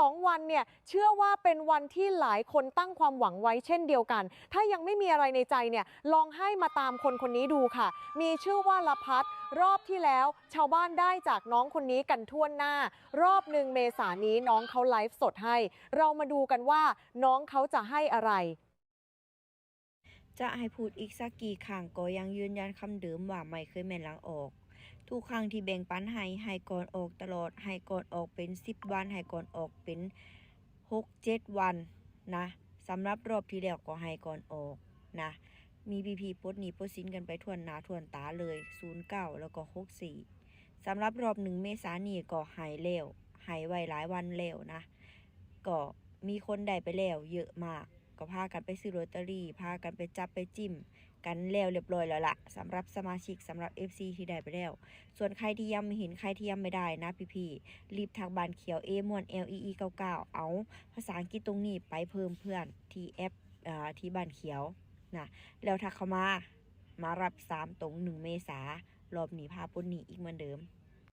2 วันเนี่ยเชื่อว่าเป็นวันที่หลายคนตั้งความหวังไว้เช่นเดียวกันถ้ายังไม่มีอะไรในใจเนี่ยลองให้มาตามคนคนนี้ดูค่ะมีชื่อว่าละพัดรอบที่แล้วชาวบ้านได้จากน้องคนนี้กันทั่วหน้ารอบหนึ่งเมษายนนี้น้องเขาไลฟ์สดให้เรามาดูกันว่าน้องเขาจะให้อะไรจะให้พูดอีกสักกี่ครั้งก็ยังยืนยันคำเดิมว่าไม่เคยแม่นหลังออกทุกครั้งที่แบ่งปันให้ก่อนออกตลอดให้ก่อนออกเป็น10 วันให้ก่อนออกเป็น6-7 วันนะสำหรับรอบที่แล้วก็ให้ก่อนออกนะมีพี่ๆปลดหนี้ปลดสินกันไปทั่วหน้าทั่วตาเลย09แล้วก็64สำหรับรอบ1 เมษายนนี้ก็ให้แล้วให้ไว้หลายวันแล้วนะก็มีคนได้ไปแล้วเยอะมาก ก็พากันไปซื้อลอตเตอรี่พากันไปจับไปจิ้มกันแล้วเรียบร้อยแล้วล่ะสำหรับสมาชิกสำหรับ FC ที่ได้ไปแล้วส่วนใครที่ยังไม่เห็นใครที่ยังไม่ได้นะพี่ๆรีบทักบานเขียว A ม่วน LEE99เอาภาษาอังกฤษตรงนี้ไปเพิ่มเพื่อนที่แอปที่บานเขียวนะแล้วทักเข้ามารับ3ตรง1 เมษารอบนี้พาปุ่นหนีอีกเหมือนเดิม